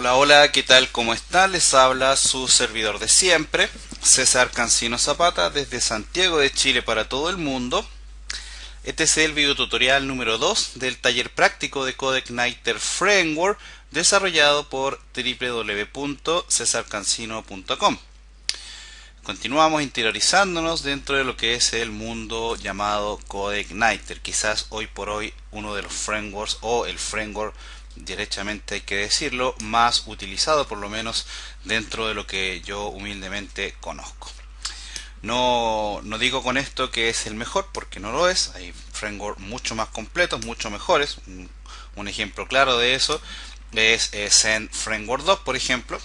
Hola, hola, ¿qué tal? ¿Cómo está? Les habla su servidor de siempre, César Cancino Zapata, desde Santiago de Chile para todo el mundo. Este es el videotutorial número 2 del taller práctico de CodeIgniter Framework, desarrollado por www.cesarcancino.com. Continuamos interiorizándonos dentro de lo que es el mundo llamado CodeIgniter, quizás hoy por hoy uno de los frameworks o el framework, derechamente hay que decirlo, más utilizado por lo menos dentro de lo que yo humildemente conozco. No digo con esto que es el mejor, porque no lo es. Hay frameworks mucho más completos, mucho mejores. Un ejemplo claro de eso es Zen Framework 2, por ejemplo.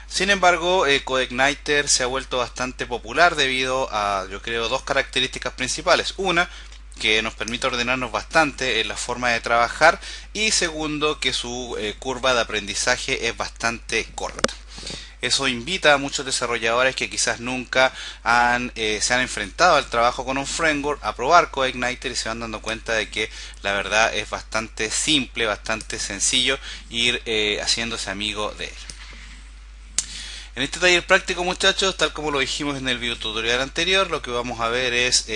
Sin embargo, CodeIgniter se ha vuelto bastante popular debido a, yo creo, dos características principales. Una, que nos permite ordenarnos bastante en la forma de trabajar, y segundo, que su curva de aprendizaje es bastante corta. Eso invita a muchos desarrolladores que quizás nunca se han enfrentado al trabajo con un framework a probar CodeIgniter y se van dando cuenta de que la verdad es bastante simple, bastante sencillo ir haciéndose amigo de él. En este taller práctico, muchachos, tal como lo dijimos en el video tutorial anterior, lo que vamos a ver es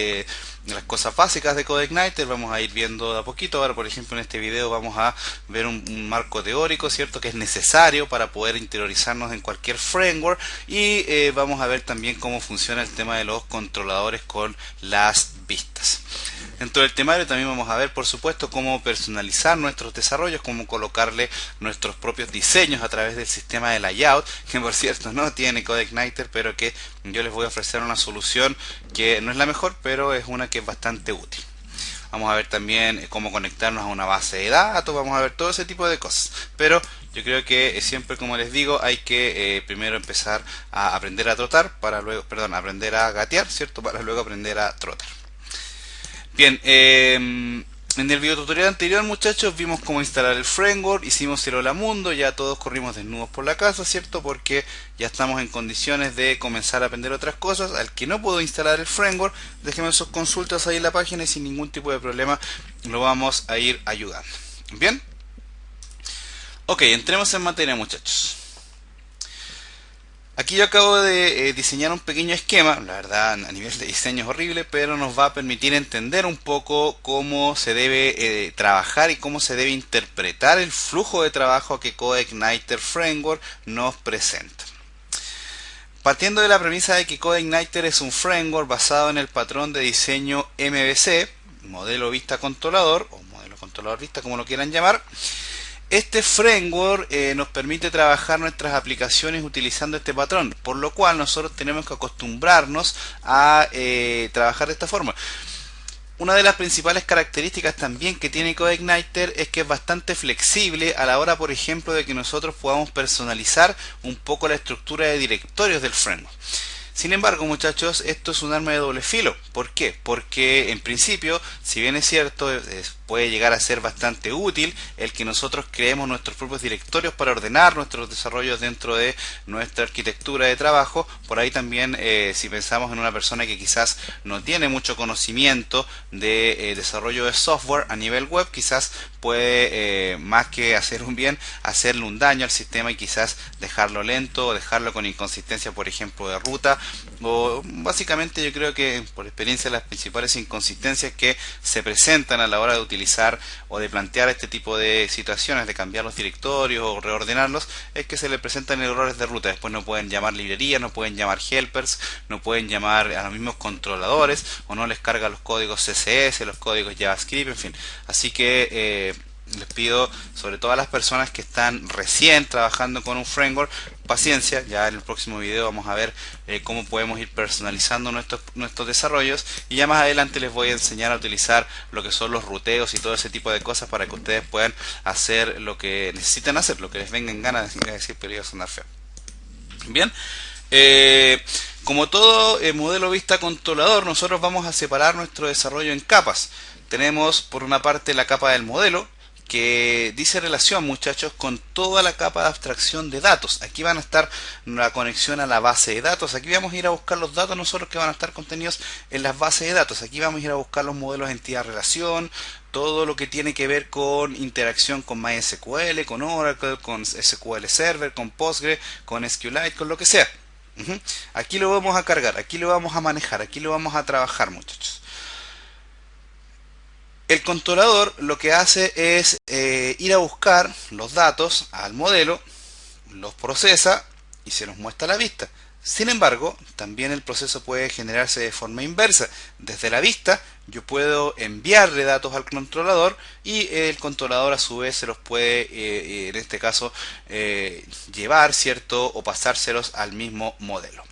las cosas básicas de CodeIgniter. Vamos a ir viendo de a poquito. Ahora, por ejemplo, en este video vamos a ver un marco teórico, ¿cierto?, que es necesario para poder interiorizarnos en cualquier framework, y vamos a ver también cómo funciona el tema de los controladores con las vistas. Dentro del temario también vamos a ver, por supuesto, cómo personalizar nuestros desarrollos, cómo colocarle nuestros propios diseños a través del sistema de layout, que por cierto no tiene CodeIgniter, pero que yo les voy a ofrecer una solución que no es la mejor, pero es una que es bastante útil. Vamos a ver también cómo conectarnos a una base de datos, vamos a ver todo ese tipo de cosas. Pero yo creo que siempre, como les digo, hay que primero empezar a aprender a trotar, para luego, aprender a gatear, ¿cierto?, para luego aprender a trotar. Bien, en el video tutorial anterior, muchachos, vimos cómo instalar el framework, hicimos el hola mundo, ya todos corrimos desnudos por la casa, ¿cierto? Porque ya estamos en condiciones de comenzar a aprender otras cosas. Al que no pudo instalar el framework, déjenme sus consultas ahí en la página y sin ningún tipo de problema lo vamos a ir ayudando. Bien, ok, entremos en materia, muchachos. Aquí yo acabo de diseñar un pequeño esquema, la verdad a nivel de diseño es horrible, pero nos va a permitir entender un poco cómo se debe trabajar y cómo se debe interpretar el flujo de trabajo que CodeIgniter Framework nos presenta. Partiendo de la premisa de que CodeIgniter es un framework basado en el patrón de diseño MVC, modelo vista controlador, o modelo controlador vista, como lo quieran llamar, este framework nos permite trabajar nuestras aplicaciones utilizando este patrón, por lo cual nosotros tenemos que acostumbrarnos a trabajar de esta forma. Una de las principales características también que tiene CodeIgniter es que es bastante flexible a la hora, por ejemplo, de que nosotros podamos personalizar un poco la estructura de directorios del framework. Sin embargo, muchachos, esto es un arma de doble filo. ¿Por qué? Porque en principio, si bien es cierto, puede llegar a ser bastante útil el que nosotros creemos nuestros propios directorios para ordenar nuestros desarrollos dentro de nuestra arquitectura de trabajo. Por ahí también, si pensamos en una persona que quizás no tiene mucho conocimiento de desarrollo de software a nivel web, quizás puede, más que hacer un bien, hacerle un daño al sistema y quizás dejarlo lento o dejarlo con inconsistencia, por ejemplo, de ruta. O básicamente yo creo que por experiencia las principales inconsistencias que se presentan a la hora de utilizar o de plantear este tipo de situaciones, de cambiar los directorios o reordenarlos, es que se le presentan errores de ruta. Después no pueden llamar librerías, no pueden llamar helpers, no pueden llamar a los mismos controladores, o no les carga los códigos CSS, los códigos JavaScript, en fin. Así que les pido, sobre todo a las personas que están recién trabajando con un framework, paciencia. Ya en el próximo video vamos a ver cómo podemos ir personalizando nuestros desarrollos, y ya más adelante les voy a enseñar a utilizar lo que son los ruteos y todo ese tipo de cosas para que ustedes puedan hacer lo que necesitan hacer, lo que les venga en ganas de decir, pero iba a sonar feo. Bien, como todo modelo vista controlador, nosotros vamos a separar nuestro desarrollo en capas. Tenemos por una parte la capa del modelo, que dice relación, muchachos, con toda la capa de abstracción de datos. Aquí van a estar la conexión a la base de datos. Aquí vamos a ir a buscar los datos nosotros que van a estar contenidos en las bases de datos. Aquí vamos a ir a buscar los modelos de entidad-relación, todo lo que tiene que ver con interacción con MySQL, con Oracle, con SQL Server, con Postgre, con SQLite, con lo que sea. Aquí lo vamos a cargar, aquí lo vamos a manejar, aquí lo vamos a trabajar, muchachos. El controlador lo que hace es ir a buscar los datos al modelo, los procesa y se los muestra a la vista. Sin embargo, también el proceso puede generarse de forma inversa. Desde la vista yo puedo enviarle datos al controlador y el controlador a su vez se los puede, en este caso, llevar, ¿cierto? O pasárselos al mismo modelo.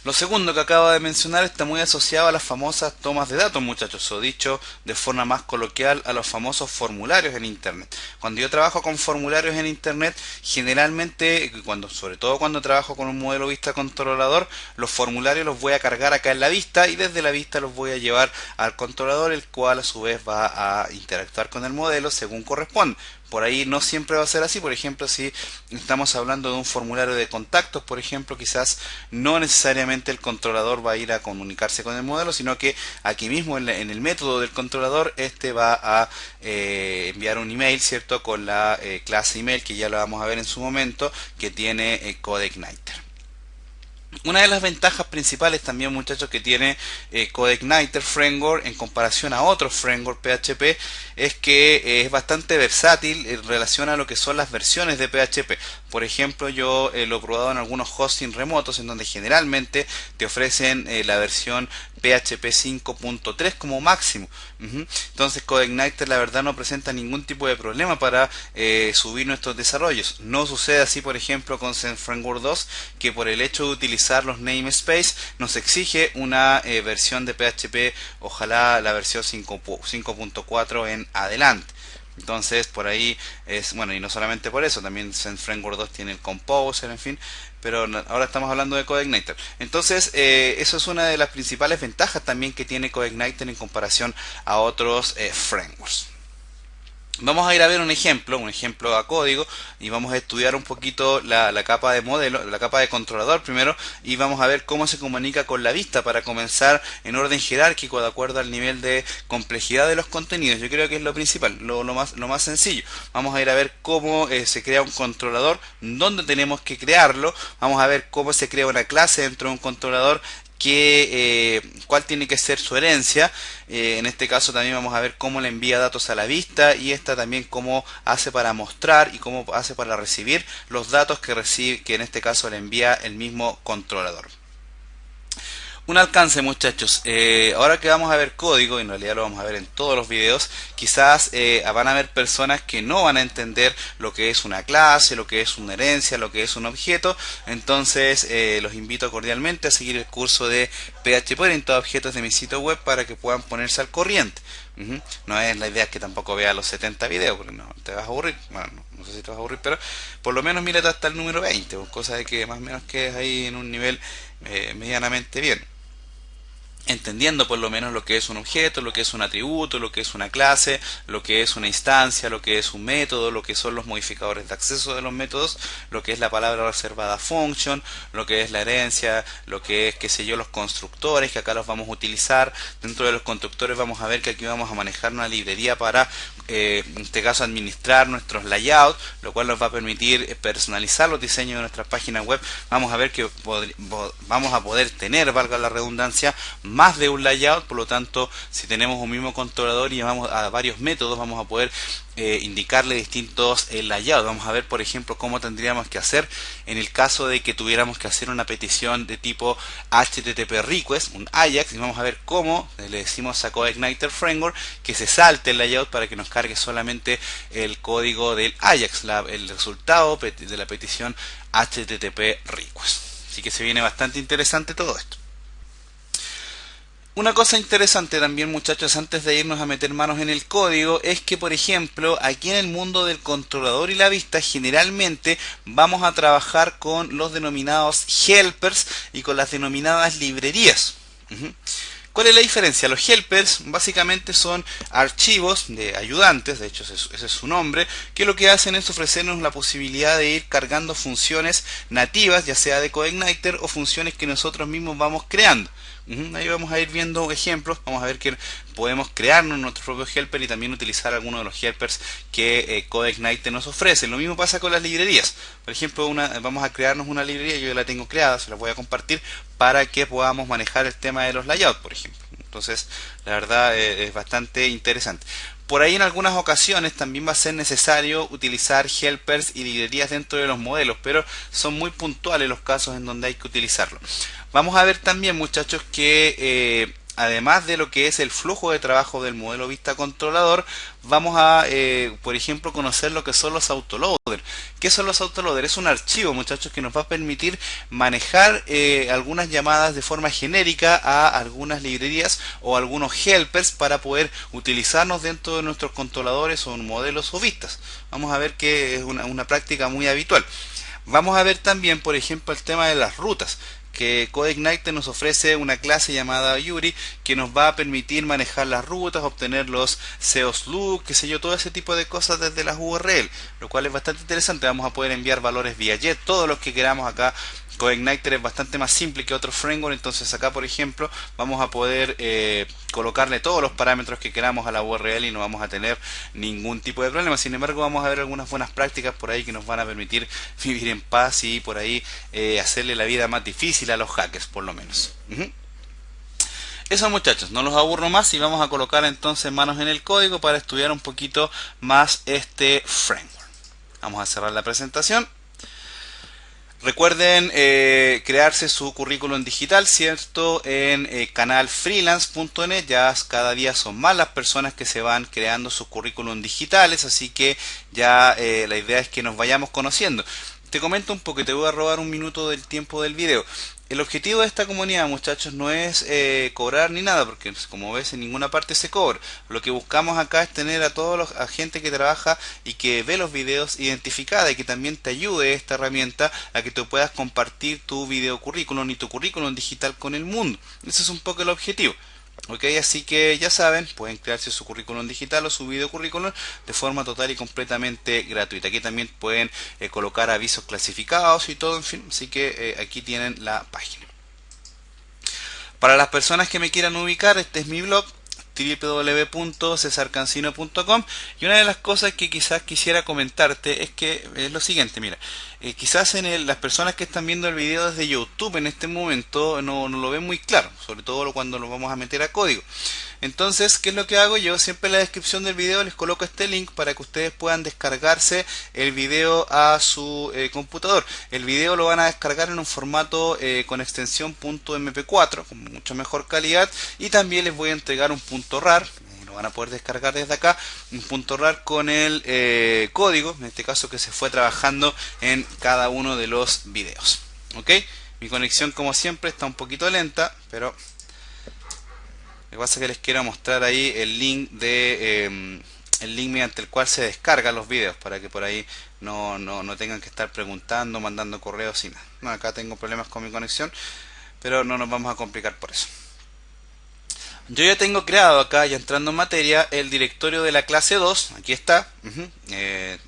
Lo segundo que acabo de mencionar está muy asociado a las famosas tomas de datos, muchachos, o dicho de forma más coloquial, a los famosos formularios en Internet. Cuando yo trabajo con formularios en Internet, generalmente, sobre todo cuando trabajo con un modelo vista controlador, los formularios los voy a cargar acá en la vista y desde la vista los voy a llevar al controlador, el cual a su vez va a interactuar con el modelo según corresponde. Por ahí no siempre va a ser así. Por ejemplo, si estamos hablando de un formulario de contactos, por ejemplo, quizás no necesariamente el controlador va a ir a comunicarse con el modelo, sino que aquí mismo en el método del controlador este va a enviar un email, ¿cierto? Con la clase email, que ya lo vamos a ver en su momento, que tiene CodeIgniter. Una de las ventajas principales también, muchachos, que tiene CodeIgniter Framework en comparación a otros framework PHP es que es bastante versátil en relación a lo que son las versiones de PHP. Por ejemplo, yo lo he probado en algunos hosting remotos en donde generalmente te ofrecen la versión PHP 5.3 como máximo. Entonces CodeIgniter la verdad no presenta ningún tipo de problema para subir nuestros desarrollos. No sucede así, por ejemplo, con Zen Framework 2, que por el hecho de utilizar los namespace nos exige una versión de PHP, ojalá la versión 5.4 en adelante. Entonces por ahí es bueno, y no solamente por eso, también Zen Framework 2 tiene el Composer, en fin, pero ahora estamos hablando de CodeIgniter. Entonces eso es una de las principales ventajas también que tiene CodeIgniter en comparación a otros frameworks. Vamos a ir a ver un ejemplo a código, y vamos a estudiar un poquito la capa de modelo, la capa de controlador primero, y vamos a ver cómo se comunica con la vista para comenzar en orden jerárquico de acuerdo al nivel de complejidad de los contenidos. Yo creo que es lo principal, lo más sencillo. Vamos a ir a ver cómo se crea un controlador, dónde tenemos que crearlo, vamos a ver cómo se crea una clase dentro de un controlador, cuál tiene que ser su herencia. En este caso también vamos a ver cómo le envía datos a la vista, y esta también cómo hace para mostrar y cómo hace para recibir los datos que en este caso le envía el mismo controlador. Un alcance, muchachos. Ahora que vamos a ver código, en realidad lo vamos a ver en todos los videos, quizás van a haber personas que no van a entender lo que es una clase, lo que es una herencia, lo que es un objeto. Entonces los invito cordialmente a seguir el curso de PHP orientado a objetos de mi sitio web para que puedan ponerse al corriente. No es la idea que tampoco vea los 70 videos, porque no te vas a aburrir. Bueno, no sé si te vas a aburrir, pero por lo menos mírate hasta el número 20, cosa de que más o menos quedes ahí en un nivel medianamente bien, entendiendo por lo menos lo que es un objeto, lo que es un atributo, lo que es una clase, lo que es una instancia, lo que es un método, lo que son los modificadores de acceso de los métodos, lo que es la palabra reservada function, lo que es la herencia, lo que es, qué sé yo, los constructores, que acá los vamos a utilizar. Dentro de los constructores vamos a ver que aquí vamos a manejar una librería para, en este caso, administrar nuestros layouts, lo cual nos va a permitir personalizar los diseños de nuestras páginas web. Vamos a ver que vamos a poder tener, valga la redundancia, más de un layout. Por lo tanto, si tenemos un mismo controlador y vamos a varios métodos, vamos a poder indicarle distintos layouts. Vamos a ver, por ejemplo, cómo tendríamos que hacer en el caso de que tuviéramos que hacer una petición de tipo HTTP request, un AJAX, y vamos a ver cómo le decimos a CodeIgniter Framework que se salte el layout para que nos cargue solamente el código del AJAX, el resultado de la petición HTTP request. Así que se viene bastante interesante todo esto. Una cosa interesante también, muchachos, antes de irnos a meter manos en el código, es que, por ejemplo, aquí en el mundo del controlador y la vista, generalmente vamos a trabajar con los denominados helpers y con las denominadas librerías. ¿Cuál es la diferencia? Los helpers básicamente son archivos de ayudantes, de hecho ese es su nombre, que lo que hacen es ofrecernos la posibilidad de ir cargando funciones nativas, ya sea de CodeIgniter o funciones que nosotros mismos vamos creando. Ahí vamos a ir viendo ejemplos, vamos a ver que podemos crearnos nuestro propio helper y también utilizar algunos de los helpers que CodeIgniter nos ofrece. Lo mismo pasa con las librerías. Por ejemplo, vamos a crearnos una librería, yo ya la tengo creada, se la voy a compartir para que podamos manejar el tema de los layouts, por ejemplo. Entonces, la verdad es bastante interesante. Por ahí en algunas ocasiones también va a ser necesario utilizar helpers y librerías dentro de los modelos, pero son muy puntuales los casos en donde hay que utilizarlo. Vamos a ver también, muchachos, que además de lo que es el flujo de trabajo del modelo vista controlador, vamos a, por ejemplo, conocer lo que son los autoloaders. ¿Qué son los autoloaders? Es un archivo, muchachos, que nos va a permitir manejar algunas llamadas de forma genérica a algunas librerías o algunos helpers para poder utilizarnos dentro de nuestros controladores o modelos o vistas. Vamos a ver que es una práctica muy habitual. Vamos a ver también, por ejemplo, el tema de las rutas, que CodeIgniter nos ofrece una clase llamada Yuri que nos va a permitir manejar las rutas, obtener los SEOs loop, qué sé yo, todo ese tipo de cosas desde las URL, lo cual es bastante interesante. Vamos a poder enviar valores vía JET, todos los que queramos acá. CodeIgniter es bastante más simple que otros frameworks, entonces acá por ejemplo vamos a poder colocarle todos los parámetros que queramos a la URL y no vamos a tener ningún tipo de problema. Sin embargo, vamos a ver algunas buenas prácticas por ahí que nos van a permitir vivir en paz y por ahí hacerle la vida más difícil a los hackers, por lo menos. Eso, muchachos, no los aburro más y vamos a colocar entonces manos en el código para estudiar un poquito más este framework. Vamos a cerrar la presentación. Recuerden crearse su currículum digital, ¿cierto? En canalfreelance.net. Ya cada día son más las personas que se van creando sus currículum digitales, así que ya la idea es que nos vayamos conociendo. Te comento un poco, te voy a robar un minuto del tiempo del video. El objetivo de esta comunidad, muchachos, no es cobrar ni nada, porque como ves en ninguna parte se cobra. Lo que buscamos acá es tener a a gente que trabaja y que ve los videos identificada y que también te ayude esta herramienta a que tú puedas compartir tu video currículum y tu currículum digital con el mundo. Ese es un poco el objetivo. Ok, así que ya saben, pueden crearse su currículum digital o su video currículum de forma total y completamente gratuita. Aquí también pueden colocar avisos clasificados y todo, en fin, así que aquí tienen la página. Para las personas que me quieran ubicar, este es mi blog www.cesarcancino.com, y una de las cosas que quizás quisiera comentarte es que es lo siguiente. Mira, quizás las personas que están viendo el video desde YouTube en este momento no lo ven muy claro, sobre todo cuando lo vamos a meter a código. Entonces, ¿qué es lo que hago yo? Siempre en la descripción del video les coloco este link para que ustedes puedan descargarse el video a su computador. El video lo van a descargar en un formato con extensión .mp4 con mucha mejor calidad, y también les voy a entregar un .rar. Lo van a poder descargar desde acá, un .rar con el código, en este caso que se fue trabajando en cada uno de los videos. ¿Ok? Mi conexión, como siempre, está un poquito lenta, pero lo que pasa es que les quiero mostrar ahí el link mediante el cual se descargan los videos, para que por ahí no tengan que estar preguntando, mandando correos y nada. No, acá tengo problemas con mi conexión, pero no nos vamos a complicar por eso. Yo ya tengo creado acá, ya entrando en materia, el directorio de la clase 2. Aquí está.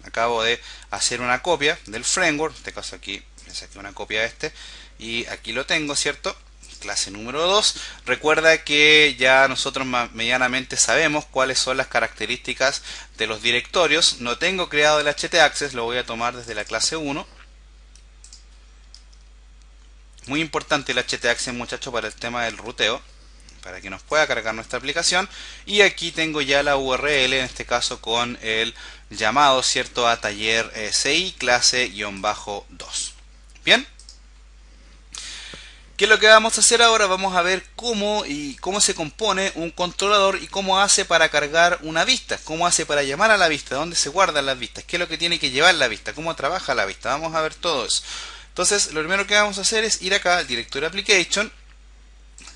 Acabo de hacer una copia del framework. En este caso aquí le saqué una copia de este y aquí lo tengo, ¿cierto? Clase número 2. Recuerda que ya nosotros medianamente sabemos cuáles son las características de los directorios. No tengo creado el htaccess, lo voy a tomar desde la clase 1. Muy importante el htaccess, muchachos, para el tema del ruteo, para que nos pueda cargar nuestra aplicación. Y aquí tengo ya la URL, en este caso con el llamado, ¿cierto?, a taller CI clase-2. Bien. ¿Qué es lo que vamos a hacer ahora? Vamos a ver cómo se compone un controlador y cómo hace para cargar una vista, cómo hace para llamar a la vista, dónde se guardan las vistas, qué es lo que tiene que llevar la vista, cómo trabaja la vista. Vamos a ver todo eso. Entonces, lo primero que vamos a hacer es ir acá al directorio application,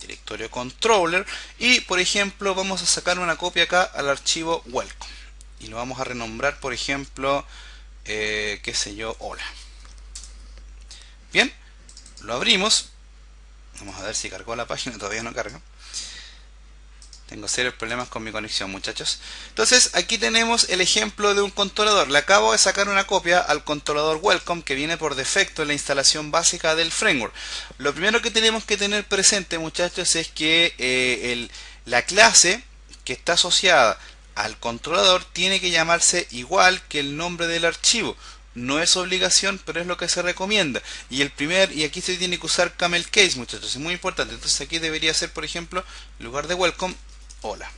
directorio controller, y por ejemplo vamos a sacar una copia acá al archivo welcome y lo vamos a renombrar, por ejemplo, qué sé yo, hola. Bien, lo abrimos. Vamos a ver si cargó la página, todavía no carga. Tengo serios problemas con mi conexión, muchachos. Entonces, aquí tenemos el ejemplo de un controlador. Le acabo de sacar una copia al controlador Welcome que viene por defecto en la instalación básica del framework. Lo primero que tenemos que tener presente, muchachos, es que la clase que está asociada al controlador tiene que llamarse igual que el nombre del archivo. No es obligación, pero es lo que se recomienda. Y aquí se tiene que usar camel case, muchachos, es muy importante. Entonces aquí debería ser, por ejemplo, en lugar de welcome, hola.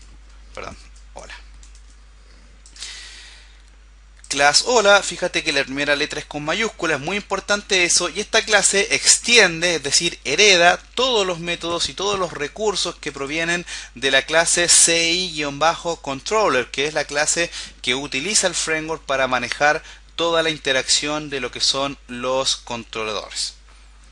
Perdón, hola. Class hola, fíjate que la primera letra es con mayúsculas, es muy importante eso, y esta clase extiende, es decir, hereda todos los métodos y todos los recursos que provienen de la clase CI-controller, que es la clase que utiliza el framework para manejar toda la interacción de lo que son los controladores.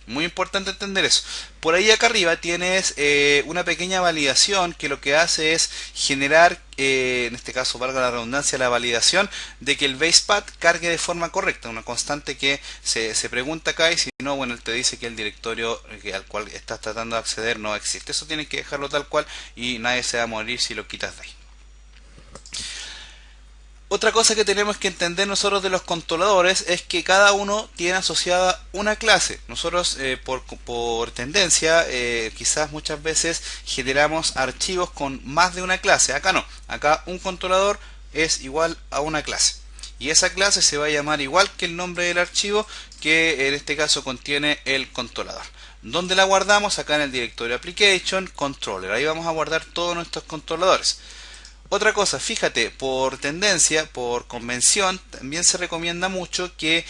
Muy importante entender eso. Por ahí acá arriba tienes una pequeña validación que lo que hace es generar, en este caso valga la redundancia, la validación de que el basepath cargue de forma correcta. Una constante que se pregunta acá, y si no, bueno, él te dice que el directorio al cual estás tratando de acceder no existe. Eso tienes que dejarlo tal cual y nadie se va a morir si lo quitas de ahí. Otra cosa que tenemos que entender nosotros de los controladores es que cada uno tiene asociada una clase. Nosotros por tendencia quizás muchas veces generamos archivos con más de una clase. Acá no, acá un controlador es igual a una clase. Y esa clase se va a llamar igual que el nombre del archivo, que en este caso contiene el controlador. ¿Dónde la guardamos? Acá en el directorio Application Controller. Ahí vamos a guardar todos nuestros controladores. Otra cosa, fíjate, por tendencia, por convención, también se recomienda mucho que,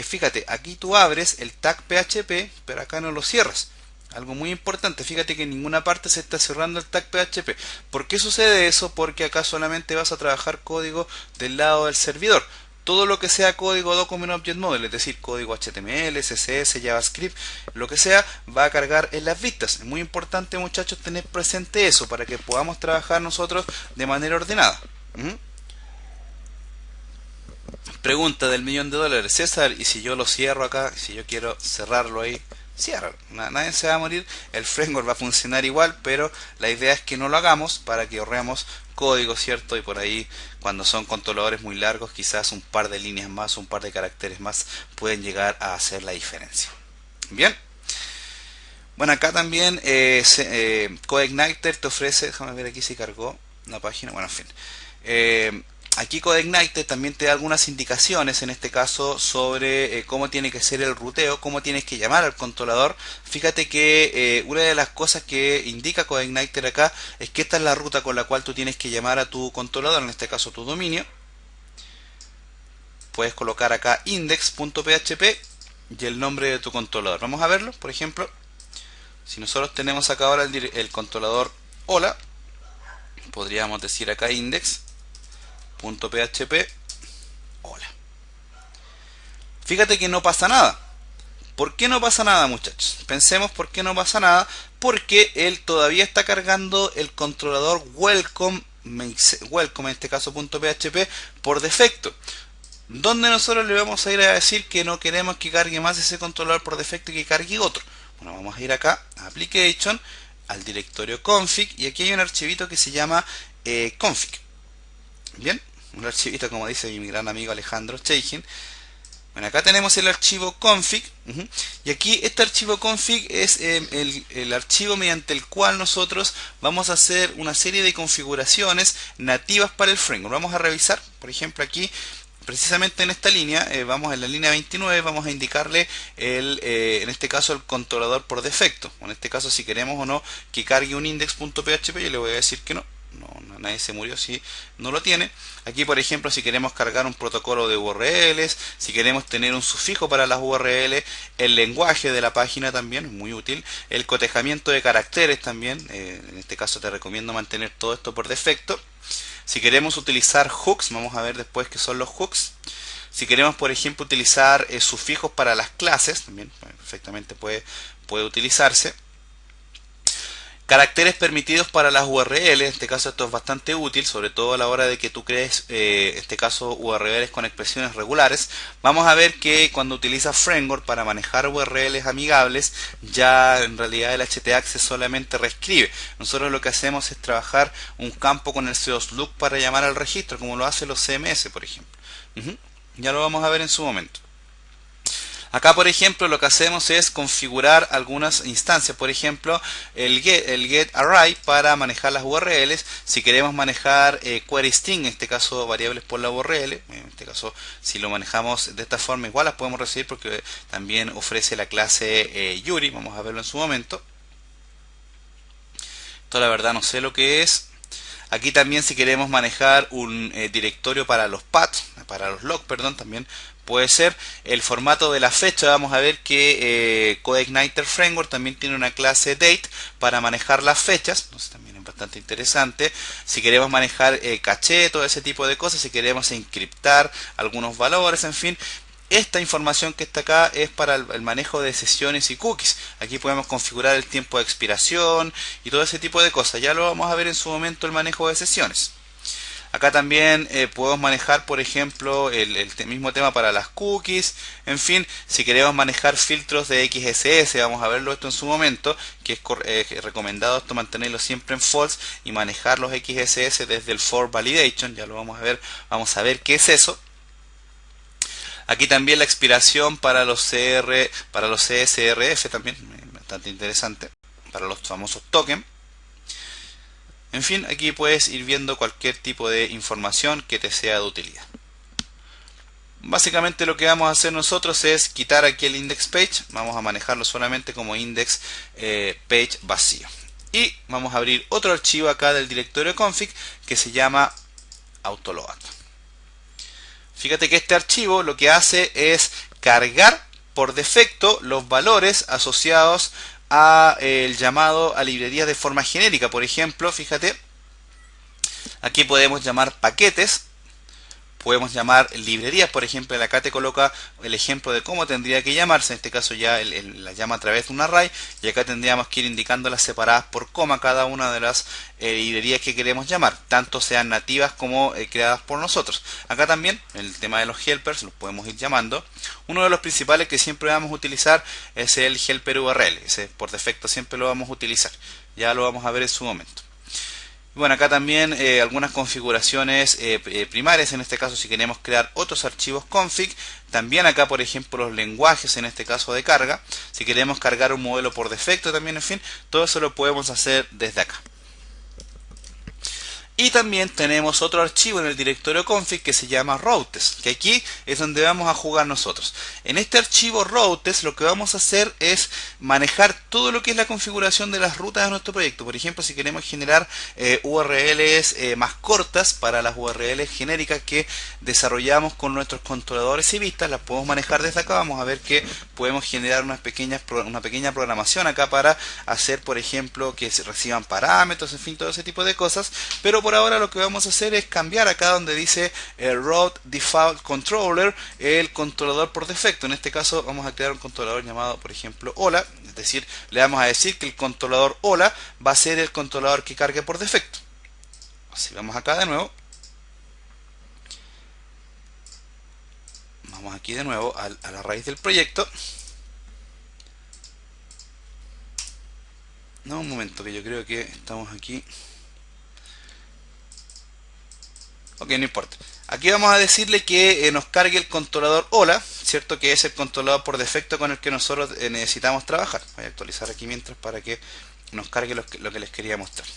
fíjate, aquí tú abres el tag PHP, pero acá no lo cierras. Algo muy importante, fíjate que en ninguna parte se está cerrando el tag PHP. ¿Por qué sucede eso? Porque acá solamente vas a trabajar código del lado del servidor. Todo lo que sea código Document Object Model, es decir, código HTML, CSS, JavaScript, lo que sea, va a cargar en las vistas. Es muy importante, muchachos, tener presente eso para que podamos trabajar nosotros de manera ordenada. Pregunta del $1.000.000, César, ¿y si yo lo cierro acá? Si yo quiero cerrarlo ahí, ciérralo. Nadie se va a morir, el framework va a funcionar igual, pero la idea es que no lo hagamos para que ahorremos código, ¿cierto? Y por ahí, cuando son controladores muy largos, quizás un par de líneas más, un par de caracteres más pueden llegar a hacer la diferencia. Bien. Bueno, acá también CodeIgniter te ofrece, déjame ver aquí si cargó la página, bueno, en fin. Aquí CodeIgniter también te da algunas indicaciones, en este caso, sobre cómo tiene que ser el ruteo, cómo tienes que llamar al controlador. Fíjate que una de las cosas que indica CodeIgniter acá es que esta es la ruta con la cual tú tienes que llamar a tu controlador, en este caso tu dominio. Puedes colocar acá index.php y el nombre de tu controlador. Vamos a verlo, por ejemplo. Si nosotros tenemos acá ahora el controlador hola, podríamos decir acá index.php hola. Fíjate que no pasa nada. ¿Por qué no pasa nada, muchachos? Pensemos por qué no pasa nada. Porque él todavía está cargando el controlador welcome en este caso .php por defecto. ¿Dónde nosotros le vamos a ir a decir que no queremos que cargue más ese controlador por defecto y que cargue otro? Bueno, vamos a ir acá a Application, al directorio config, y aquí hay un archivito que se llama config. Bien, un archivito como dice mi gran amigo Alejandro Cheikin. Bueno, acá tenemos el archivo config, y aquí este archivo config es el archivo mediante el cual nosotros vamos a hacer una serie de configuraciones nativas para el framework. Vamos a revisar, por ejemplo, aquí precisamente en esta línea, vamos en la línea 29, vamos a indicarle en este caso el controlador por defecto. En este caso, si queremos o no que cargue un index.php, yo le voy a decir que no. Nadie se murió si no lo tiene. Aquí, por ejemplo, si queremos cargar un protocolo de URLs, si queremos tener un sufijo para las URLs, el lenguaje de la página también, muy útil, el cotejamiento de caracteres también, en este caso te recomiendo mantener todo esto por defecto. Si queremos utilizar hooks, vamos a ver después qué son los hooks. Si queremos, por ejemplo, utilizar sufijos para las clases, también perfectamente puede utilizarse. Caracteres permitidos para las URLs, en este caso esto es bastante útil, sobre todo a la hora de que tú crees, en este caso, URLs con expresiones regulares. Vamos a ver que cuando utilizas Framework para manejar URLs amigables, ya en realidad el htaccess solamente reescribe. Nosotros lo que hacemos es trabajar un campo con el seoslook para llamar al registro, como lo hacen los CMS, por ejemplo. Ya lo vamos a ver en su momento. Acá, por ejemplo, lo que hacemos es configurar algunas instancias, por ejemplo, el getArray para manejar las URLs. Si queremos manejar query string, en este caso variables por la URL, en este caso si lo manejamos de esta forma igual las podemos recibir porque también ofrece la clase Yuri. Vamos a verlo en su momento. Esto la verdad no sé lo que es. Aquí también si queremos manejar un directorio para los paths, para los logs, perdón, también puede ser. El formato de la fecha, vamos a ver que CodeIgniter Framework también tiene una clase date para manejar las fechas, entonces también es bastante interesante. Si queremos manejar caché, todo ese tipo de cosas, si queremos encriptar algunos valores, en fin. Esta información que está acá es para el manejo de sesiones y cookies. Aquí podemos configurar el tiempo de expiración y todo ese tipo de cosas. Ya lo vamos a ver en su momento el manejo de sesiones. Acá también podemos manejar, por ejemplo, el mismo tema para las cookies. En fin, si queremos manejar filtros de XSS, vamos a verlo esto en su momento, que es recomendado esto mantenerlo siempre en false y manejar los XSS desde el for validation. Ya lo vamos a ver qué es eso. Aquí también la expiración para los CSRF también, bastante interesante, para los famosos tokens. En fin, aquí puedes ir viendo cualquier tipo de información que te sea de utilidad. Básicamente lo que vamos a hacer nosotros es quitar aquí el index page, vamos a manejarlo solamente como index page vacío. Y vamos a abrir otro archivo acá del directorio config que se llama autoload. Fíjate que este archivo lo que hace es cargar por defecto los valores asociados a el llamado a librerías de forma genérica. Por ejemplo, fíjate, aquí podemos llamar paquetes, podemos llamar librerías. Por ejemplo, acá te coloca el ejemplo de cómo tendría que llamarse. En este caso ya la llama a través de un array, y acá tendríamos que ir indicándolas separadas por coma cada una de las librerías que queremos llamar, tanto sean nativas como creadas por nosotros. Acá también el tema de los helpers los podemos ir llamando. Uno de los principales que siempre vamos a utilizar es el helper URL. Ese por defecto siempre lo vamos a utilizar. Ya lo vamos a ver en su momento. Bueno, acá también algunas configuraciones primarias, en este caso si queremos crear otros archivos config. También acá, por ejemplo, los lenguajes, en este caso de carga. Si queremos cargar un modelo por defecto también, en fin, todo eso lo podemos hacer desde acá. Y también tenemos otro archivo en el directorio config que se llama routes, que aquí es donde vamos a jugar nosotros. En este archivo routes lo que vamos a hacer es manejar todo lo que es la configuración de las rutas de nuestro proyecto. Por ejemplo, si queremos generar URLs más cortas para las URLs genéricas que desarrollamos con nuestros controladores y vistas, las podemos manejar desde acá. Vamos a ver que podemos generar una pequeña programación acá para hacer, por ejemplo, que se reciban parámetros, en fin, todo ese tipo de cosas. Pero por ahora lo que vamos a hacer es cambiar acá donde dice Route Default Controller, el controlador por defecto. En este caso vamos a crear un controlador llamado, por ejemplo, hola. Es decir, le vamos a decir que el controlador hola va a ser el controlador que cargue por defecto. Así, vamos acá de nuevo. Vamos aquí de nuevo a la raíz del proyecto. No, un momento, que yo creo que estamos aquí. Ok, no importa. Aquí vamos a decirle que nos cargue el controlador hola, ¿cierto? Que es el controlador por defecto con el que nosotros necesitamos trabajar. Voy a actualizar aquí mientras para que nos cargue lo que les quería mostrar.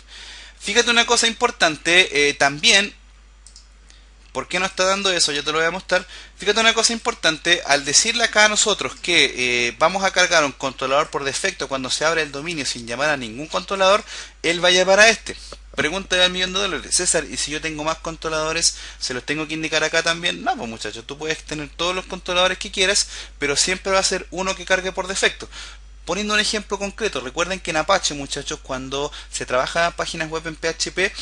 Fíjate una cosa importante, también, ¿por qué no está dando eso? Yo te lo voy a mostrar. Fíjate una cosa importante, al decirle acá a nosotros que vamos a cargar un controlador por defecto cuando se abre el dominio sin llamar a ningún controlador, él va a llamar a este. Pregunta al $1.000.000, César, ¿y si yo tengo más controladores, se los tengo que indicar acá también? No, pues muchachos, tú puedes tener todos los controladores que quieras, pero siempre va a ser uno que cargue por defecto. Poniendo un ejemplo concreto, recuerden que en Apache, muchachos, cuando se trabaja páginas web en PHP,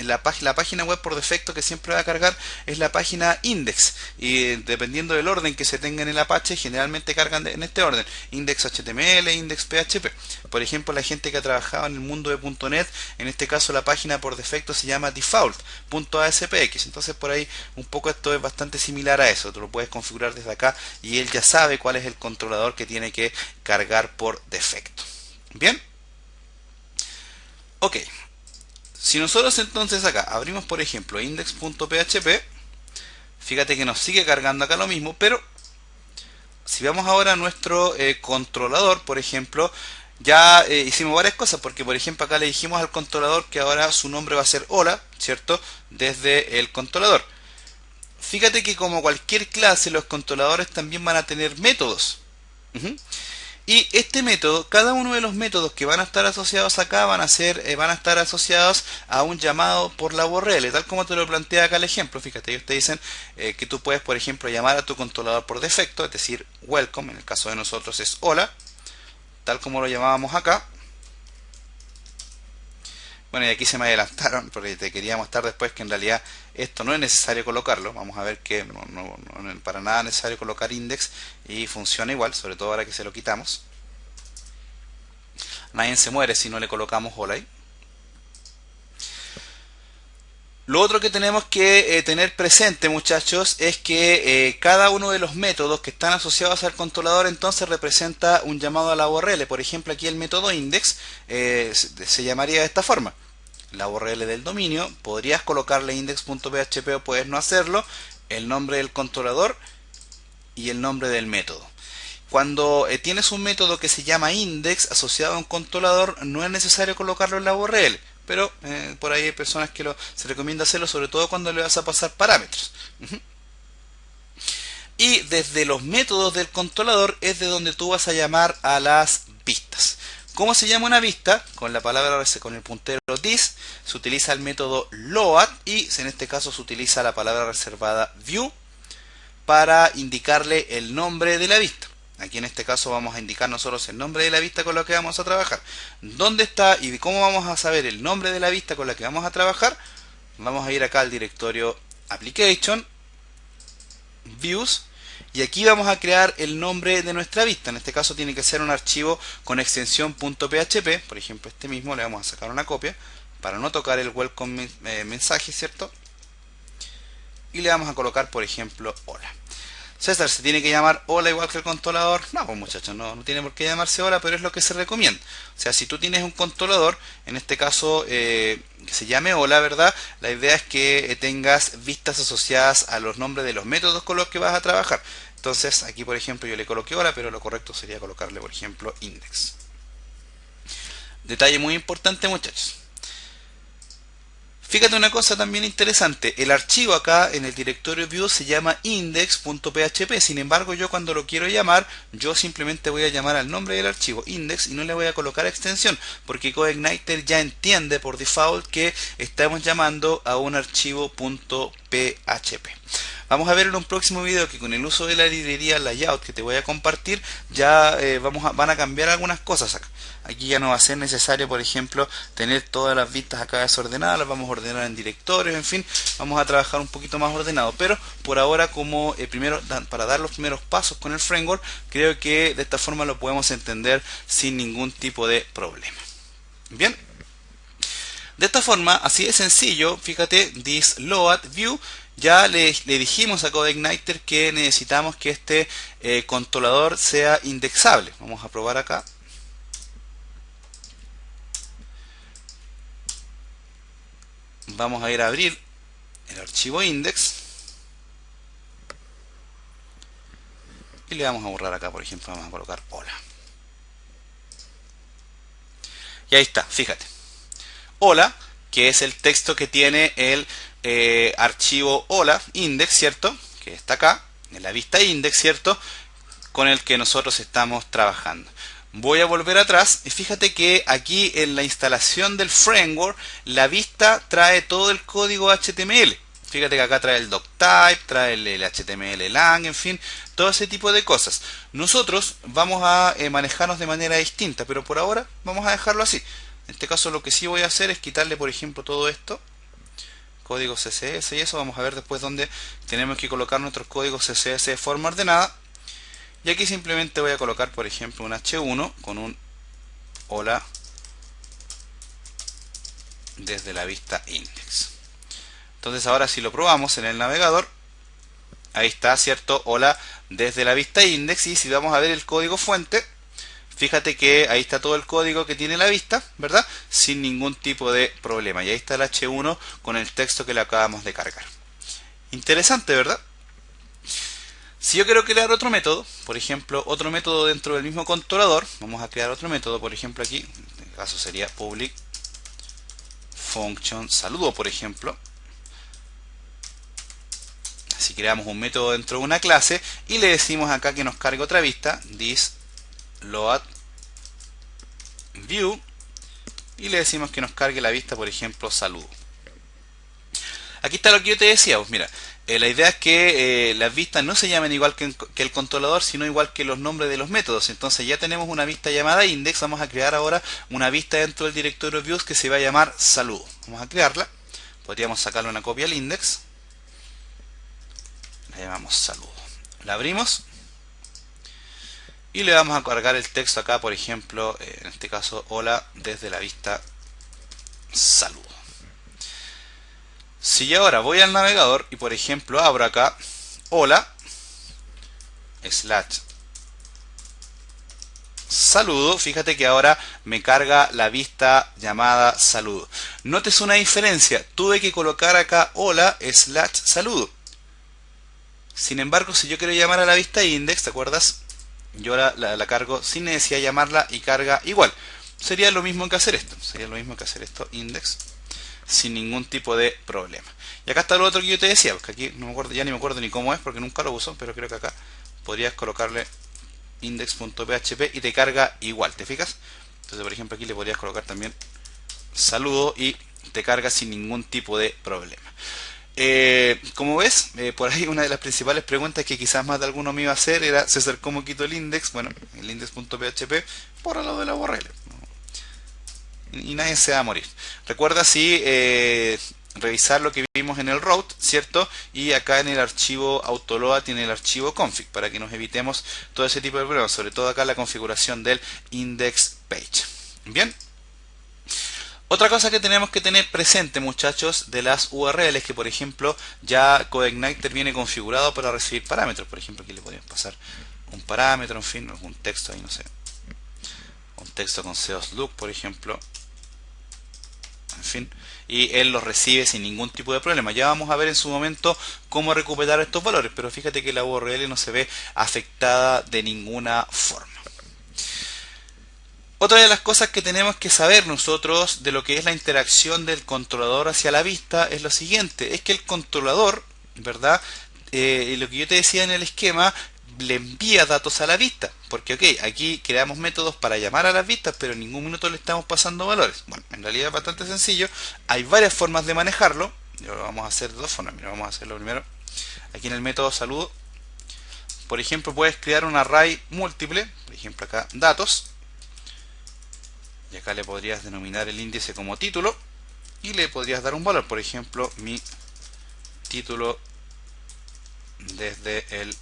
la página web por defecto que siempre va a cargar es la página index, y dependiendo del orden que se tenga en el Apache, generalmente cargan en este orden: index HTML, index PHP. Por ejemplo, la gente que ha trabajado en el mundo de .NET, en este caso la página por defecto se llama default.aspx. Entonces por ahí un poco esto es bastante similar a eso. Tú lo puedes configurar desde acá y él ya sabe cuál es el controlador que tiene que cargar por defecto. Bien, ok. Si nosotros entonces acá abrimos, por ejemplo, index.php, fíjate que nos sigue cargando acá lo mismo, pero si vamos ahora a nuestro controlador, por ejemplo, ya hicimos varias cosas, porque por ejemplo acá le dijimos al controlador que ahora su nombre va a ser hola, ¿cierto? Desde el controlador. Fíjate que como cualquier clase, los controladores también van a tener métodos. Y este método, cada uno de los métodos que van a estar asociados acá van a estar asociados a un llamado por la URL, tal como te lo plantea acá el ejemplo. Fíjate, ellos te dicen que tú puedes, por ejemplo, llamar a tu controlador por defecto, es decir, welcome, en el caso de nosotros es hola, tal como lo llamábamos acá. Bueno, y aquí se me adelantaron porque te quería mostrar después que en realidad esto no es necesario colocarlo. Vamos a ver que no es para nada necesario colocar index y funciona igual, sobre todo ahora que se lo quitamos. Nadie se muere si no le colocamos hola ahí. Lo otro que tenemos que tener presente, muchachos, es que cada uno de los métodos que están asociados al controlador entonces representa un llamado a la URL. Por ejemplo, aquí el método index se llamaría de esta forma: la URL del dominio, podrías colocarle index.php o puedes no hacerlo, el nombre del controlador y el nombre del método. Cuando tienes un método que se llama index asociado a un controlador, no es necesario colocarlo en la URL, pero por ahí hay personas que se recomienda hacerlo, sobre todo cuando le vas a pasar parámetros. Y desde los métodos del controlador es de donde tú vas a llamar a las vistas. ¿Cómo se llama una vista? Con la palabra, con el puntero this, se utiliza el método load y en este caso se utiliza la palabra reservada view para indicarle el nombre de la vista. Aquí en este caso vamos a indicar nosotros el nombre de la vista con la que vamos a trabajar. ¿Dónde está y cómo vamos a saber el nombre de la vista con la que vamos a trabajar? Vamos a ir acá al directorio Application, Views, y aquí vamos a crear el nombre de nuestra vista. En este caso tiene que ser un archivo con extensión .php. Por ejemplo, este mismo le vamos a sacar una copia para no tocar el welcome mensaje, ¿cierto? Y le vamos a colocar, por ejemplo, hola. César, ¿se tiene que llamar hola igual que el controlador? No, pues muchachos, no tiene por qué llamarse hola, pero es lo que se recomienda. O sea, si tú tienes un controlador, en este caso que se llame hola, ¿verdad? La idea es que tengas vistas asociadas a los nombres de los métodos con los que vas a trabajar. Entonces, aquí por ejemplo yo le coloqué hola, pero lo correcto sería colocarle, por ejemplo, index. Detalle muy importante, muchachos. Fíjate una cosa también interesante, el archivo acá en el directorio view se llama index.php, sin embargo yo cuando lo quiero llamar, yo simplemente voy a llamar al nombre del archivo index y no le voy a colocar extensión, porque CodeIgniter ya entiende por default que estamos llamando a un archivo .php. Vamos a ver en un próximo video que con el uso de la librería layout que te voy a compartir ya van a cambiar algunas cosas acá. Aquí ya no va a ser necesario, por ejemplo, tener todas las vistas acá desordenadas, las vamos a ordenar en directorios, en fin, vamos a trabajar un poquito más ordenado. Pero por ahora, como para dar los primeros pasos con el framework, creo que de esta forma lo podemos entender sin ningún tipo de problema. Bien. De esta forma, así de sencillo, fíjate, this load view, ya le dijimos a CodeIgniter que necesitamos que este controlador sea indexable. Vamos a probar acá. Vamos a ir a abrir el archivo index y le vamos a borrar acá, por ejemplo, vamos a colocar hola. Y ahí está, fíjate. Hola, que es el texto que tiene el archivo hola index, ¿cierto? Que está acá, en la vista index, ¿cierto? Con el que nosotros estamos trabajando. Voy a volver atrás y fíjate que aquí en la instalación del framework la vista trae todo el código HTML. Fíjate que acá trae el doctype, trae el HTML lang, en fin, todo ese tipo de cosas. Nosotros vamos a manejarnos de manera distinta, pero por ahora vamos a dejarlo así. En este caso lo que sí voy a hacer es quitarle, por ejemplo, todo esto, código CSS y eso. Vamos a ver después dónde tenemos que colocar nuestros códigos CSS de forma ordenada. Y aquí simplemente voy a colocar, por ejemplo, un H1 con un hola desde la vista index. Entonces ahora si lo probamos en el navegador, ahí está, ¿cierto? Hola desde la vista index. Y si vamos a ver el código fuente, fíjate que ahí está todo el código que tiene la vista, ¿verdad? Sin ningún tipo de problema. Y ahí está el H1 con el texto que le acabamos de cargar. Interesante, ¿verdad? Si yo quiero crear otro método, por ejemplo, otro método dentro del mismo controlador, vamos a crear otro método, por ejemplo aquí, en este caso sería public function saludo, por ejemplo. Si creamos un método dentro de una clase y le decimos acá que nos cargue otra vista, this load view, y le decimos que nos cargue la vista, por ejemplo, saludo. Aquí está lo que yo te decía, pues mira, la idea es que las vistas no se llamen igual que el controlador, sino igual que los nombres de los métodos. Entonces ya tenemos una vista llamada index, vamos a crear ahora una vista dentro del directorio views que se va a llamar saludo. Vamos a crearla, podríamos sacarle una copia al index, la llamamos saludo. La abrimos y le vamos a cargar el texto acá, por ejemplo, en este caso, hola desde la vista saludo. Si yo ahora voy al navegador y por ejemplo abro acá hola slash saludo, fíjate que ahora me carga la vista llamada saludo. Notes una diferencia, tuve que colocar acá hola slash saludo. Sin embargo, si yo quiero llamar a la vista index, ¿te acuerdas? Yo la cargo sin necesidad de llamarla y carga igual. Sería lo mismo que hacer esto. Sería lo mismo que hacer esto, index, sin ningún tipo de problema. Y acá está lo otro que yo te decía, porque aquí no me acuerdo, ya ni me acuerdo ni cómo es, porque nunca lo uso, pero creo que acá podrías colocarle index.php y te carga igual, ¿te fijas? Entonces, por ejemplo, aquí le podrías colocar también saludo y te carga sin ningún tipo de problema. Como ves, por ahí una de las principales preguntas que quizás más de alguno me iba a hacer era: César, ¿cómo quito el index? Bueno, el index.php por al lado de la URL y nadie se va a morir. Recuerda revisar lo que vimos en el route, ¿cierto? Y acá en el archivo autoload tiene el archivo config para que nos evitemos todo ese tipo de problemas, sobre todo acá la configuración del index page. Bien. Otra cosa que tenemos que tener presente, muchachos, de las URLs, que por ejemplo ya CodeIgniter viene configurado para recibir parámetros. Por ejemplo, aquí le podríamos pasar un parámetro, en fin, un texto ahí, no sé, un texto con seoslook, por ejemplo, en fin, y él los recibe sin ningún tipo de problema. Ya vamos a ver en su momento cómo recuperar estos valores, pero fíjate que la URL no se ve afectada de ninguna forma. Otra de las cosas que tenemos que saber nosotros de lo que es la interacción del controlador hacia la vista es lo siguiente: es que el controlador, ¿verdad? Lo que yo te decía en el esquema, le envía datos a la vista, porque ok, aquí creamos métodos para llamar a las vistas, pero en ningún minuto le estamos pasando valores. Bueno, en realidad es bastante sencillo, hay varias formas de manejarlo. Lo vamos a hacer de dos formas. Mira, vamos a hacerlo primero aquí en el método saludo. Por ejemplo, puedes crear un array múltiple, por ejemplo acá datos, y acá le podrías denominar el índice como título y le podrías dar un valor, por ejemplo, mi título desde el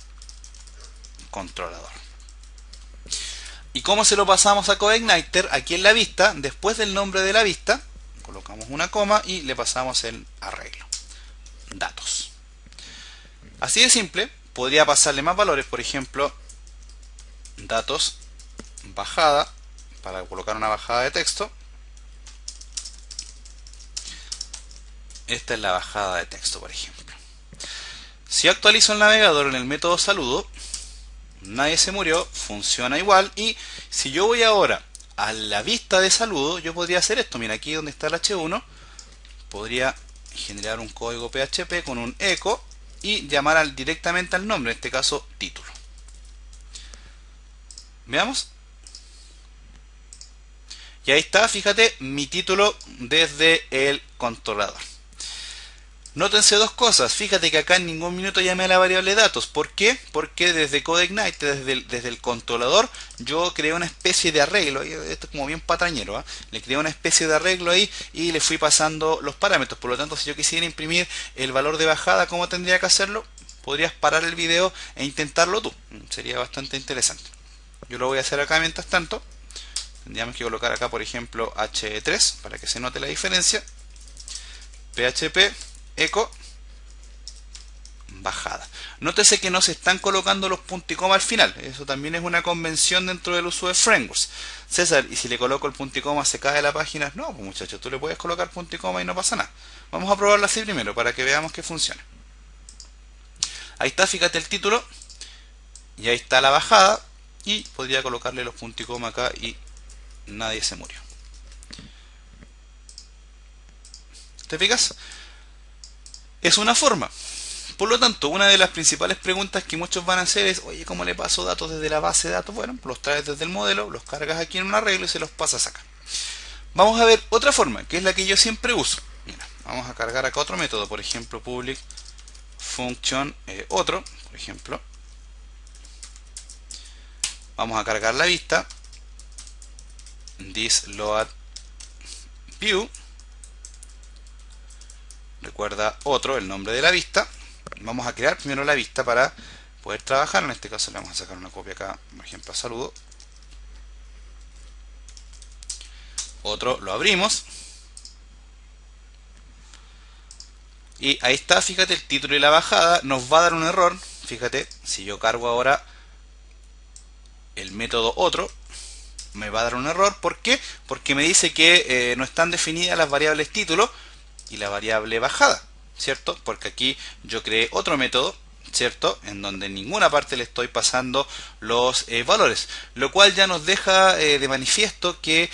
controlador. ¿Y cómo se lo pasamos a CodeIgniter? Aquí en la vista, después del nombre de la vista, colocamos una coma y le pasamos el arreglo, datos. Así de simple. Podría pasarle más valores, por ejemplo, datos bajada, para colocar una bajada de texto. Esta es la bajada de texto, por ejemplo. Si actualizo el navegador en el método saludo, nadie se murió, funciona igual. Y si yo voy ahora a la vista de saludo, yo podría hacer esto. Mira, aquí donde está el H1, podría generar un código PHP con un echo y llamar directamente al nombre, en este caso título. Veamos. Y ahí está, fíjate, mi título desde el controlador. Nótense dos cosas. Fíjate que acá en ningún minuto llamé a la variable datos. ¿Por qué? Porque desde CodeIgniter, desde el controlador, yo creé una especie de arreglo. Esto es como bien patrañero, ¿eh? Le creé una especie de arreglo ahí y le fui pasando los parámetros. Por lo tanto, si yo quisiera imprimir el valor de bajada, ¿cómo tendría que hacerlo? Podrías parar el video e intentarlo tú. Sería bastante interesante. Yo lo voy a hacer acá mientras tanto. Tendríamos que colocar acá, por ejemplo, H3 para que se note la diferencia. PHP eco bajada. Nótese que no se están colocando los puntos y coma al final. Eso también es una convención dentro del uso de frameworks. César, ¿y si le coloco el punto y coma se cae la página? No, pues muchachos, tú le puedes colocar punto y coma y no pasa nada. Vamos a probarlo así primero para que veamos que funciona. Ahí está, fíjate el título. Y ahí está la bajada. Y podría colocarle los puntos y coma acá y nadie se murió. ¿Te fijas? Es una forma. Por lo tanto, una de las principales preguntas que muchos van a hacer es: oye, ¿cómo le paso datos desde la base de datos? Bueno, los traes desde el modelo, los cargas aquí en un arreglo y se los pasas acá. Vamos a ver otra forma, que es la que yo siempre uso. Mira, vamos a cargar acá otro método, por ejemplo, public function otro, por ejemplo. Vamos a cargar la vista, this load view. Recuerda otro, el nombre de la vista. Vamos a crear primero la vista para poder trabajar. En este caso le vamos a sacar una copia acá, por ejemplo, a saludo. Otro lo abrimos. Y ahí está, fíjate, el título y la bajada. Nos va a dar un error. Fíjate, si yo cargo ahora el método otro, me va a dar un error. ¿Por qué? Porque me dice que no están definidas las variables título y la variable bajada, ¿cierto? Porque aquí yo creé otro método, ¿cierto? En donde en ninguna parte le estoy pasando los valores, lo cual ya nos deja de manifiesto que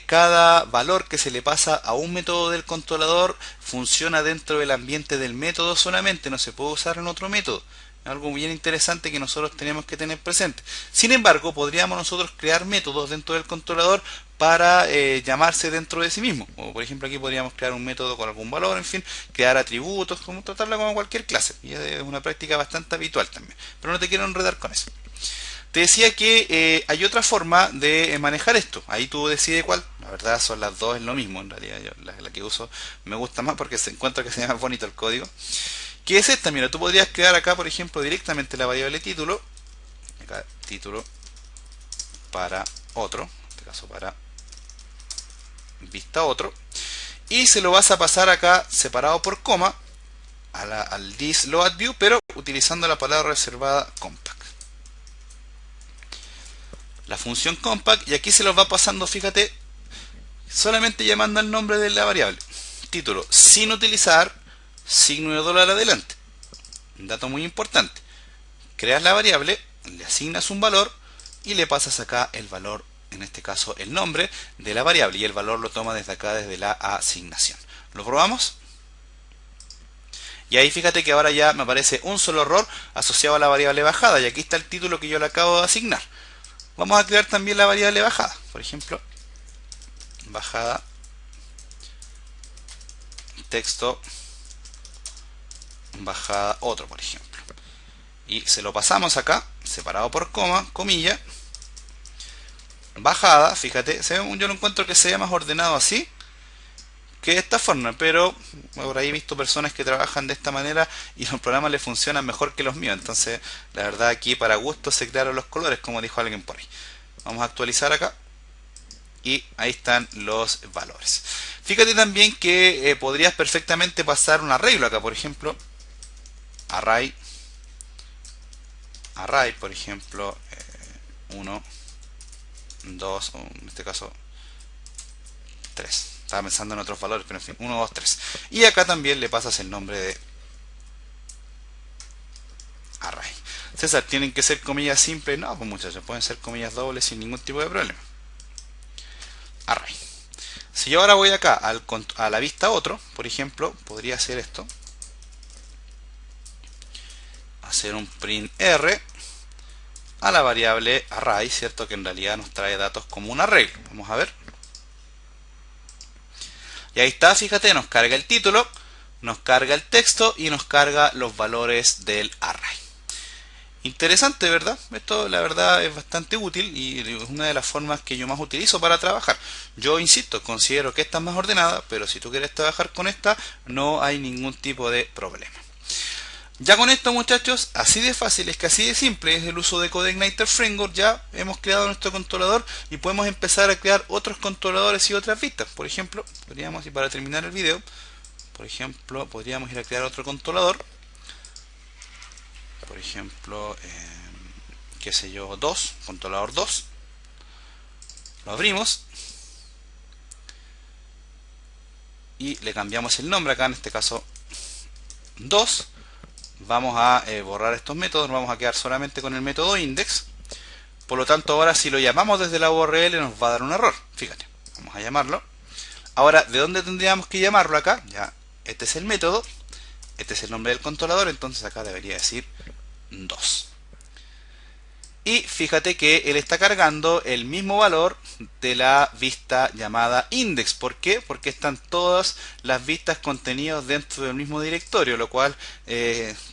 cada valor que se le pasa a un método del controlador funciona dentro del ambiente del método solamente, no se puede usar en otro método. Algo bien interesante que nosotros tenemos que tener presente. Sin embargo, podríamos nosotros crear métodos dentro del controlador para llamarse dentro de sí mismo. O por ejemplo aquí podríamos crear un método con algún valor, en fin, crear atributos, como tratarla como cualquier clase. Y es una práctica bastante habitual también. Pero no te quiero enredar con eso. Te decía que hay otra forma de manejar esto. Ahí tú decides cuál. La verdad son las dos, es lo mismo. En realidad yo, la que uso me gusta más porque se encuentra que se ve más bonito el código. ¿Qué es esta? Mira, tú podrías crear acá, por ejemplo, directamente la variable título. Acá, título para otro. En este caso para vista otro. Y se lo vas a pasar acá separado por coma al this load view, pero utilizando la palabra reservada compact. La función compact, y aquí se los va pasando, fíjate, solamente llamando el nombre de la variable. Título, sin utilizar signo de dólar adelante. Un dato muy importante. Creas la variable, le asignas un valor y le pasas acá el valor, en este caso el nombre de la variable, y el valor lo toma desde acá, desde la asignación. ¿Lo probamos? Y ahí fíjate que ahora ya me aparece un solo error asociado a la variable bajada, y aquí está el título que yo le acabo de asignar. Vamos a crear también la variable bajada. Por ejemplo, bajada texto bajada otro, por ejemplo, y se lo pasamos acá separado por coma, comilla, bajada. Fíjate, yo lo encuentro que se ve más ordenado así que de esta forma, pero por ahí he visto personas que trabajan de esta manera y los programas les funcionan mejor que los míos. Entonces la verdad aquí para gusto se crearon los colores, como dijo alguien por ahí. Vamos a actualizar acá y ahí están los valores. Fíjate también que podrías perfectamente pasar un arreglo acá, por ejemplo array, por ejemplo 1, 2, o en este caso 3. Estaba pensando en otros valores, pero en fin, 1, 2, 3. Y acá también le pasas el nombre de array. César, ¿tienen que ser comillas simples? No, pues muchachos, pueden ser comillas dobles sin ningún tipo de problema. Array. Si yo ahora voy acá a la vista otro, por ejemplo, podría hacer esto. Hacer un print R a la variable array, ¿cierto? Que en realidad nos trae datos como un arreglo. Vamos a ver. Y ahí está, fíjate, nos carga el título, nos carga el texto y nos carga los valores del array. Interesante, ¿verdad? Esto la verdad es bastante útil y es una de las formas que yo más utilizo para trabajar. Yo insisto, considero que esta es más ordenada, pero si tú quieres trabajar con esta, no hay ningún tipo de problema. Ya con esto, muchachos, así de fácil, es que así de simple es el uso de CodeIgniter Framework. Ya hemos creado nuestro controlador y podemos empezar a crear otros controladores y otras vistas. Por ejemplo, podríamos, y para terminar el video, por ejemplo, podríamos ir a crear otro controlador. Por ejemplo, qué sé yo, controlador 2. Lo abrimos y le cambiamos el nombre acá, en este caso 2. Vamos a borrar estos métodos, nos vamos a quedar solamente con el método index. Por lo tanto, ahora si lo llamamos desde la URL nos va a dar un error. Fíjate, vamos a llamarlo. Ahora, ¿de dónde tendríamos que llamarlo acá? Ya, este es el método, este es el nombre del controlador, entonces acá debería decir 2. Y fíjate que él está cargando el mismo valor de la vista llamada index. ¿Por qué? Porque están todas las vistas contenidos dentro del mismo directorio, lo cual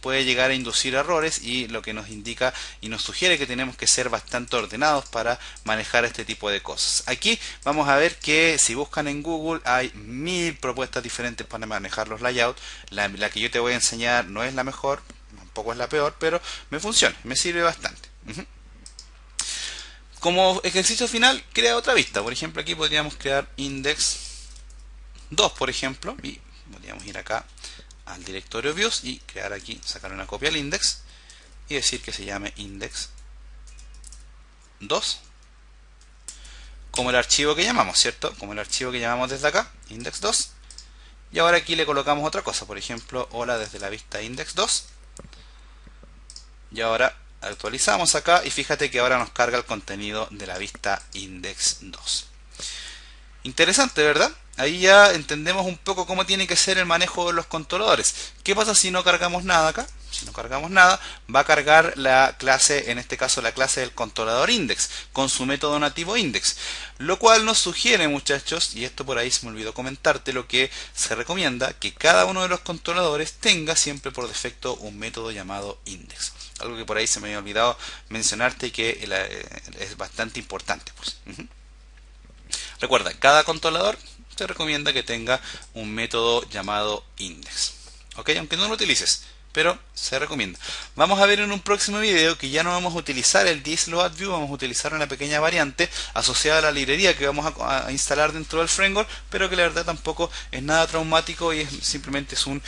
puede llegar a inducir errores, y lo que nos indica y nos sugiere que tenemos que ser bastante ordenados para manejar este tipo de cosas. Aquí vamos a ver que si buscan en Google hay 1000 propuestas diferentes para manejar los layouts. La que yo te voy a enseñar no es la mejor, tampoco es la peor, pero me funciona, me sirve bastante. Como ejercicio final, crea otra vista. Por ejemplo, aquí podríamos crear index 2, por ejemplo, y podríamos ir acá al directorio views y crear aquí, sacar una copia al index y decir que se llame index 2, como el archivo que llamamos, ¿cierto? Como el archivo que llamamos desde acá, index 2. Y ahora aquí le colocamos otra cosa, por ejemplo, hola desde la vista index 2. Y ahora actualizamos acá y fíjate que ahora nos carga el contenido de la vista index 2. Interesante, ¿verdad? Ahí ya entendemos un poco cómo tiene que ser el manejo de los controladores. ¿Qué pasa si no cargamos nada acá? Si no cargamos nada, va a cargar la clase, en este caso la clase del controlador index, con su método nativo index. Lo cual nos sugiere, muchachos, y esto por ahí se me olvidó comentarte, lo que se recomienda que cada uno de los controladores tenga siempre por defecto un método llamado index. Algo que por ahí se me había olvidado mencionarte y que es bastante importante, pues. Recuerda, cada controlador se recomienda que tenga un método llamado index. ¿Ok? Aunque no lo utilices, pero se recomienda. Vamos a ver en un próximo video que ya no vamos a utilizar el ThisLoadView, vamos a utilizar una pequeña variante asociada a la librería que vamos a instalar dentro del framework, pero que la verdad tampoco es nada traumático y simplemente es un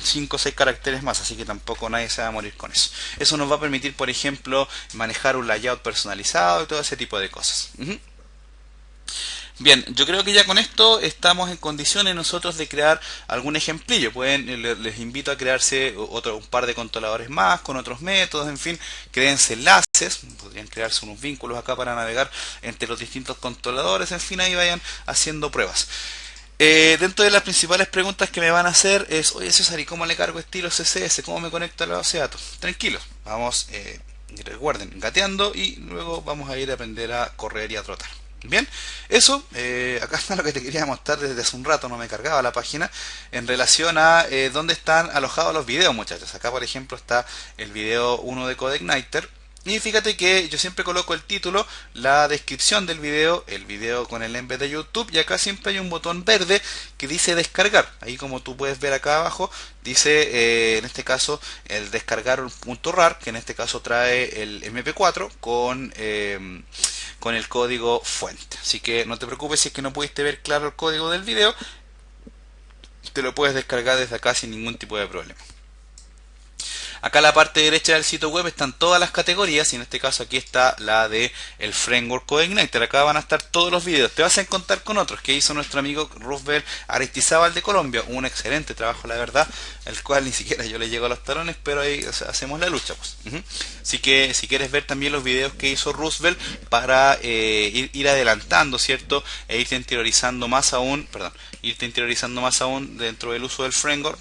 5 o 6 caracteres más, así que tampoco nadie se va a morir con eso. Eso nos va a permitir, por ejemplo, manejar un layout personalizado y todo ese tipo de cosas. Bien, yo creo que ya con esto estamos en condiciones nosotros de crear algún ejemplillo. Les invito a crearse un par de controladores más con otros métodos, en fin, créense enlaces, podrían crearse unos vínculos acá para navegar entre los distintos controladores, en fin, ahí vayan haciendo pruebas. Dentro de las principales preguntas que me van a hacer es: oye César, ¿y cómo le cargo estilo CSS? ¿Cómo me conecto a la base de datos? Tranquilos, vamos, recuerden, gateando, y luego vamos a ir a aprender a correr y a trotar. Bien, eso, acá está lo que te quería mostrar desde hace un rato, no me cargaba la página, en relación a dónde están alojados los videos, muchachos. Acá, por ejemplo, está el video 1 de CodeIgniter. Y fíjate que yo siempre coloco el título, la descripción del video, el video con el embed de YouTube, y acá siempre hay un botón verde que dice descargar. Ahí, como tú puedes ver acá abajo, dice en este caso el descargar .rar, que en este caso trae el MP4 con el código fuente. Así que no te preocupes si es que no pudiste ver claro el código del video, te lo puedes descargar desde acá sin ningún tipo de problema. Acá en la parte derecha del sitio web están todas las categorías, y en este caso aquí está la de el framework CodeIgniter. Acá van a estar todos los videos. Te vas a encontrar con otros que hizo nuestro amigo Roosevelt Aristizábal de Colombia, un excelente trabajo, la verdad, el cual ni siquiera yo le llego a los talones, pero ahí, o sea, hacemos la lucha, pues. Así que si quieres ver también los videos que hizo Roosevelt para ir adelantando, ¿cierto? E irte interiorizando más aún, dentro del uso del framework,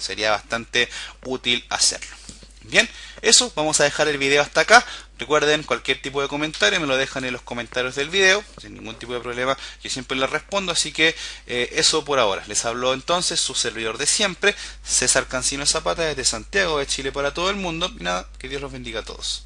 sería bastante útil hacerlo. Bien, eso, vamos a dejar el video hasta acá. Recuerden, cualquier tipo de comentario me lo dejan en los comentarios del video, sin ningún tipo de problema, yo siempre les respondo. Así que eso por ahora. Les habló entonces su servidor de siempre, César Cancino Zapata, desde Santiago de Chile para todo el mundo. Y nada, que Dios los bendiga a todos.